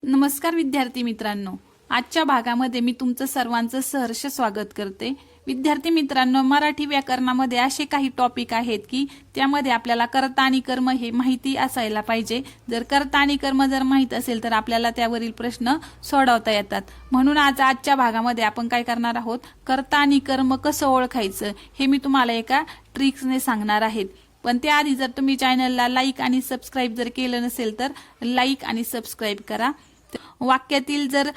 नमस्कार विद्यार्थी मित्रांनो, आजच्या भागामध्ये मी तुमचं सर्वांचं सहर्ष स्वागत करते। विद्यार्थी मित्रांनो, मराठी व्याकरणामध्ये असे काही टॉपिक आहेत की त्यामध्ये आपल्याला कर्ता आणि कर्म हे माहिती असायला पाहिजे। जर कर्ता आणि कर्म जर माहित असेल तर आपल्याला त्यावरील प्रश्न सोडवता येतात। म्हणून आजच्या भागामध्ये आपण काय करणार आहोत, कर्ता आणि कर्म कसं ओळखायचं हे मी तुम्हाला एका ट्रिक्सने सांगणार आहे। पण त्याआधी जर तुम्ही चॅनलला लाईक आणि सबस्क्राइब जर केलं नसेल तर लाईक आणि सबस्क्राइब करा। वाक्यातील जर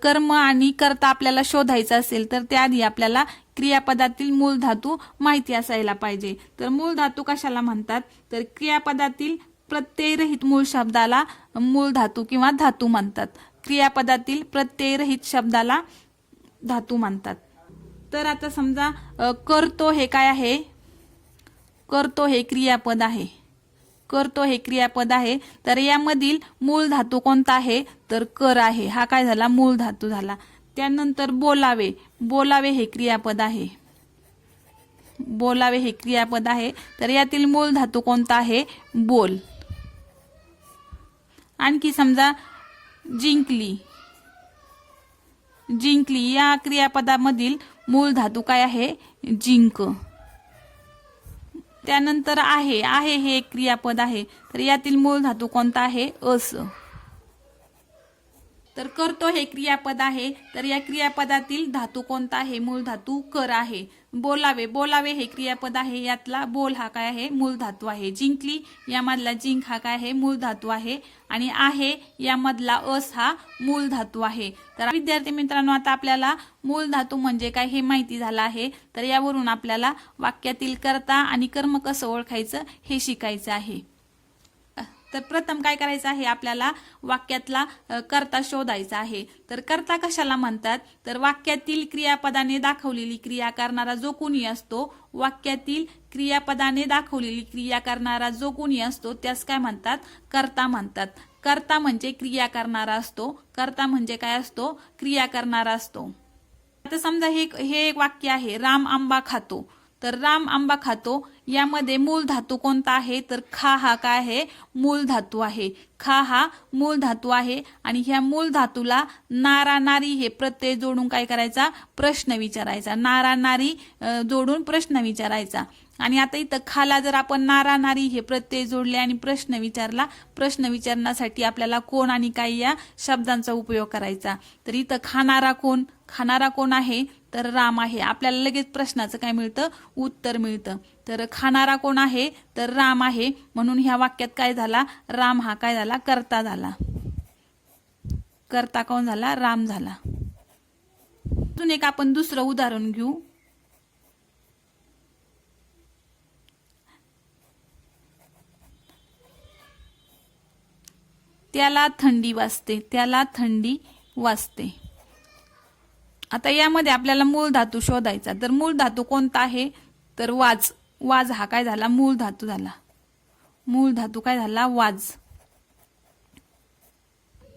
कर्म आणि कर्ता आपल्याला शोधायचा असेल तर त्याआधी आपल्याला क्रियापदातील मूळ धातू माहिती असायला पाहिजे। तर मूळ धातू कशाला म्हणतात, तर क्रियापदातील प्रत्ययरहित मूळ शब्दाला मूळ धातू किंवा धातू म्हणतात। क्रियापदातील प्रत्ययरहित शब्दाला धातू म्हणतात। तर आता समजा करतो हे काय आहे, करतो हे क्रियापद आहे। करतो हे क्रियापद आहे, तर यामधील मूळ धातू कोणता आहे, तर कर आहे। हा काय झाला, मूळ धातू झाला। त्यानंतर बोलावे, बोलावे हे क्रियापद आहे। बोलावे हे क्रियापद आहे, तर यातील मूळ धातू कोणता आहे, बोल। आणखी समजा जिंकली, जिंकली या क्रियापदामधील मूळ धातू काय आहे, जिंक। त्यानंतर आहे, आहे हे एक क्रियापद आहे, तर यातील मूळ धातू कोणता आहे, अस। तर करतो हे क्रियापद आहे, तर या क्रियापदातील धातू कोणता आहे, मूळ धातू कर आहे। बोलावे, बोलावे हे क्रियापद आहे, यातला बोल हा काय आहे, मूळ धातू आहे। जिंकली यामधला जिंक हा काय आहे, मूळ धातू आहे। आणि आहे यामधला अस हा मूळ धातू आहे। तर विद्यार्थी मित्रांनो, आता आपल्याला मूळ धातू म्हणजे काय हे माहिती झालं आहे। तर यावरून आपल्याला वाक्यातील कर्ता आणि कर्म कसं ओळखायचं हे शिकायचं आहे। तर प्रथम काय करायचं आहे, आपल्याला वाक्यातला कर्ता शोधायचा आहे। तर कर्ता कशाला म्हणतात, तर वाक्यातील क्रियापदाने दाखवलेली क्रिया करणारा जो कोणी असतो, वाक्यातील क्रियापदाने दाखवलेली क्रिया करणारा जो कोणी असतो त्यास काय म्हणतात, कर्ता म्हणतात। कर्ता म्हणजे क्रिया करणारा असतो। कर्ता म्हणजे काय असतो, क्रिया करणारा असतो। आता समजा हे एक वाक्य आहे, राम आंबा खातो। तर राम आंबा खातो यामध्ये मूळ धातू कोणता आहे, तर खा हा काय आहे, मूळ धातू आहे। खा हा मूळ धातू आहे। आणि ह्या मूळ धातूला नारा नारी हे प्रत्यय जोडून काय करायचा, प्रश्न विचारायचा। नारा नारी जोडून प्रश्न विचारायचा। आणि आता इथं खाला जर आपण नारा नारी हे प्रत्यय जोडले आणि प्रश्न विचारला, प्रश्न विचारण्यासाठी आपल्याला कोण आणि काय या शब्दांचा उपयोग करायचा। तर इथं खाणारा कोण, खाणारा कोण आहे, तर राम आहे। आपल्याला लगेच प्रश्नाचं काय मिळतं, उत्तर मिळतं। तर खाणारा कोण आहे, तर राम आहे। म्हणून ह्या वाक्यात काय झाला, राम हा काय झाला, कर्ता झाला। कर्ता कोण झाला, राम झाला। अजून एक आपण दुसरं उदाहरण घेऊ। त्याला थंडी वाजते, त्याला थंडी वाजते। आता यामध्ये आपल्याला मूळ धातू शोधायचा। तर मूळ धातू कोणता आहे, तर वाज। वाज हा काय झाला, मूळ धातू झाला। मूळ धातू काय झाला, वाज।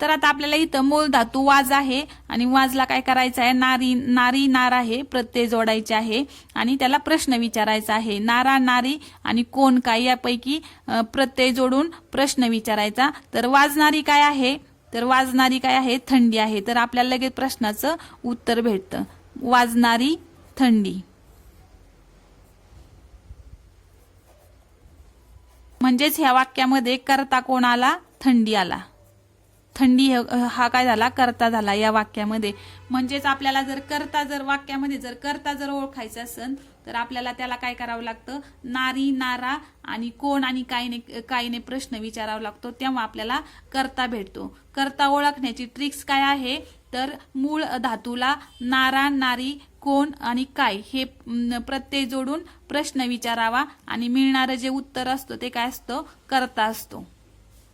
तर आता आपल्याला इथं मूळ धातू वाज आहे आणि वाजला काय करायचं आहे, नारी नारी नारा हे प्रत्यय जोडायचे आहे आणि त्याला प्रश्न विचारायचा आहे। नारा नारी आणि कोण काय यापैकी प्रत्यय जोडून प्रश्न विचारायचा। तर वाजणारी काय आहे, तर वाजणारी काय आहे, थंडी आहे। तर आपल्याला लगेच प्रश्नाचं उत्तर भेटतं, वाजणारी थंडी। म्हणजेच ह्या वाक्यामध्ये कर्ता कोण आला, थंडी आला। थंडी हा काय झाला, कर्ता झाला या वाक्यामध्ये। म्हणजेच आपल्याला जर कर्ता जर वाक्यामध्ये जर कर्ता जर ओळखायचा असेल तर आपल्याला त्याला काय करावं लागतं, नारी नारा आणि कोण आणि कायने प्रश्न विचारावा लागतो, तेव्हा आपल्याला कर्ता भेटतो। कर्ता ओळखण्याची ट्रिक्स काय आहे, तर मूळ धातूला नारा नारी कोण आणि काय हे प्रत्यय जोडून प्रश्न विचारावा आणि मिळणारं जे उत्तर असतं ते काय असतं, कर्ता असतो।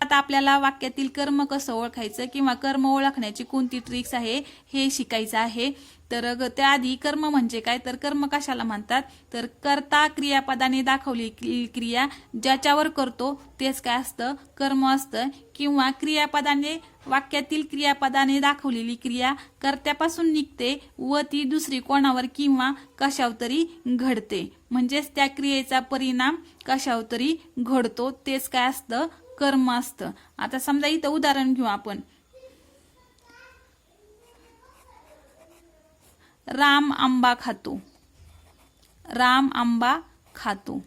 आता आपल्याला वाक्यातील कर्म कसं ओळखायचं किंवा कर्म ओळखण्याची कोणती ट्रिक्स आहे हे शिकायचं आहे। तर त्याआधी कर्म म्हणजे काय, तर कर्म कशाला म्हणतात, तर कर्ता क्रियापदाने दाखवलेली क्रिया ज्याच्यावर करतो तेच काय असतं, कर्म असतं। किंवा क्रियापदाने वाक्यातील क्रियापदाने दाखवलेली क्रिया कर्त्यापासून निघते व ती दुसरी कोणावर किंवा कशावर तरी घडते। म्हणजेच त्या क्रियेचा परिणाम कशावर तरी घडतो, तेच काय असतं, कर्म असतं। आता समजा इथं उदाहरण घेऊ आपण, राम आंबा खातो, राम आंबा खातो.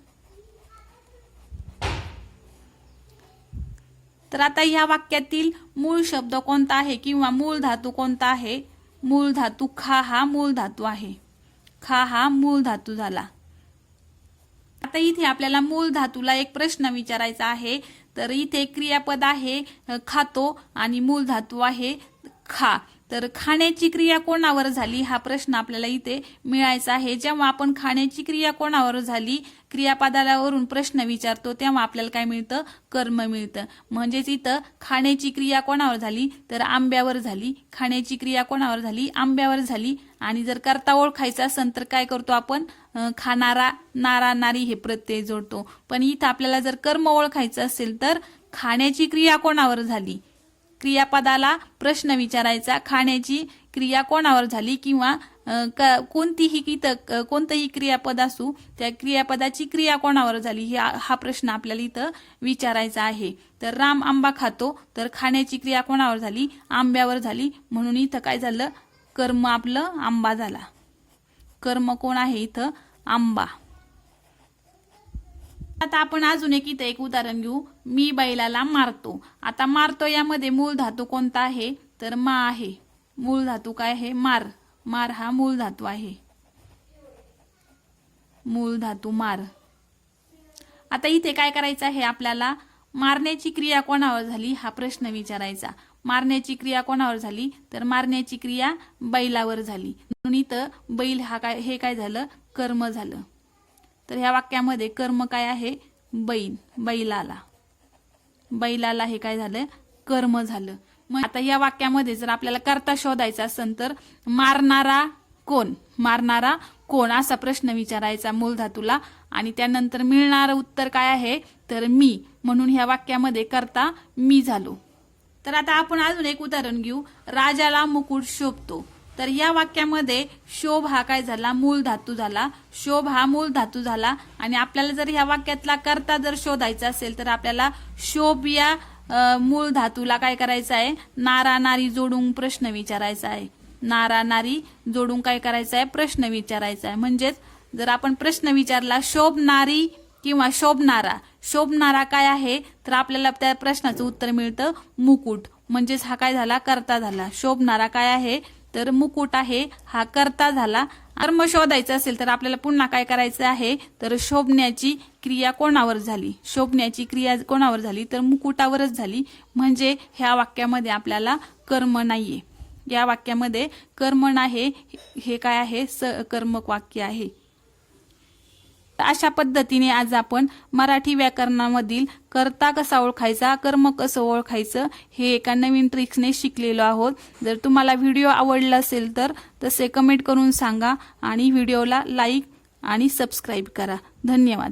तर आता ह्या वाक्यातील मूळ शब्द कोणता आहे किंवा मूळ धातू कोणता आहे? मूळ धातू खा हा मूळ धातू आहे. खा हा मूळ धातू झाला. आता इथे आपल्याला मूळ धातूला एक प्रश्न विचारायचा आहे. तर इथे क्रियापद आहे खातो आणि मूळ धातू आहे खा. तर खाण्याची क्रिया कोणावर झाली हा प्रश्न आपल्याला इथे मिळायचा आहे. जेव्हा आपण खाण्याची क्रिया कोणावर झाली क्रियापदावरून प्रश्न विचारतो तेव्हा आपल्याला काय मिळतं? कर्म मिळतं. म्हणजेच इथं खाण्याची क्रिया कोणावर झाली तर आंब्यावर झाली. खाण्याची क्रिया कोणावर झाली? आंब्यावर झाली. आणि जर कर्ता ओळखायचा असेल तर काय करतो आपण? खाणारा, नारा, नारी हे प्रत्यय जोडतो. पण इथं आपल्याला जर कर्म ओळखायचं असेल तर खाण्याची क्रिया कोणावर झाली, क्रियापदाला प्रश्न विचारायचा खाण्याची क्रिया कोणावर झाली किंवा कोणतंही क्रियापद असू त्या क्रियापदाची क्रिया कोणावर झाली हा प्रश्न आपल्याला इथं विचारायचा आहे. तर राम आंबा खातो तर खाण्याची क्रिया कोणावर झाली? आंब्यावर झाली. म्हणून इथं काय झालं? कर्म आपलं आंबा झाला. कर्म कोण आहे इथं? आंबा. आता आपण अजून एक उदाहरण घेऊ. मी बैलाला मारतो. आता मारतो यामध्ये मूळ धातू कोणता आहे तर मा आहे. मूळ धातू काय आहे? मार. मार हा मूळ धातू आहे. मूळ धातू मार. आता इथे काय करायचं आहे आपल्याला? मारण्याची क्रिया कोणावर झाली हा प्रश्न विचारायचा. मारण्याची क्रिया कोणावर झाली तर मारण्याची क्रिया बैलावर झाली. म्हणून इथं बैल हा काय हे काय झालं? कर्म झालं. तर ह्या वाक्यामध्ये कर्म काय आहे? बैल. बैलाला. बैलाला हे काय झालं? कर्म झालं. मग आता या वाक्यामध्ये जर आपल्याला कर्ता शोधायचा असेल तर मारणारा कोण? मारणारा कोण असा प्रश्न विचारायचा मूळ धातूला आणि त्यानंतर मिळणारं उत्तर काय आहे तर मी. म्हणून ह्या वाक्यामध्ये कर्ता मी झालो. तर आता आपण अजून एक उदाहरण घेऊ. राजाला मुकुट शोभतो. तर या वाक्यामध्ये शोभ हा काय झाला? मूळ धातू झाला. शोभ हा मूळ धातू झाला आणि आपल्याला जर ह्या वाक्यातला कर्ता जर शोधायचा असेल तर आपल्याला शोभ या मूळ धातूला काय करायचं आहे? नारा नारी जोडून प्रश्न विचारायचा आहे. नारा नारी जोडून काय करायचं आहे? प्रश्न विचारायचा आहे. म्हणजेच जर आपण प्रश्न विचारला शोभणारी किंवा शोभणारा. शोभणारा काय आहे तर आपल्याला त्या प्रश्नाचं उत्तर मिळतं मुकुट. म्हणजेच हा काय झाला? कर्ता झाला. शोभणारा काय आहे तर मुकुट आहे. हा कर्ता झाला. कर्म शोधायचं असेल तर आपल्याला पुन्हा काय करायचं आहे तर शोभण्याची क्रिया कोणावर झाली? शोभण्याची क्रिया कोणावर झाली तर मुकुटावरच झाली. म्हणजे ह्या वाक्यामध्ये आपल्याला कर्म नाहीये. या वाक्यामध्ये कर्म नाही. हे काय आहे? सकर्मक वाक्य आहे. अशा पद्धतीने आज आपण मराठी व्याकरणामधील कर्ता कसा ओळखायचा, कर्म कसं ओळखायचं हे एका नवीन ट्रिक्सने शिकलेलो आहोत. जर तुम्हाला व्हिडिओ आवडला असेल तर तसे कमेंट करून सांगा आणि व्हिडिओला लाईक आणि सबस्क्राईब करा. धन्यवाद.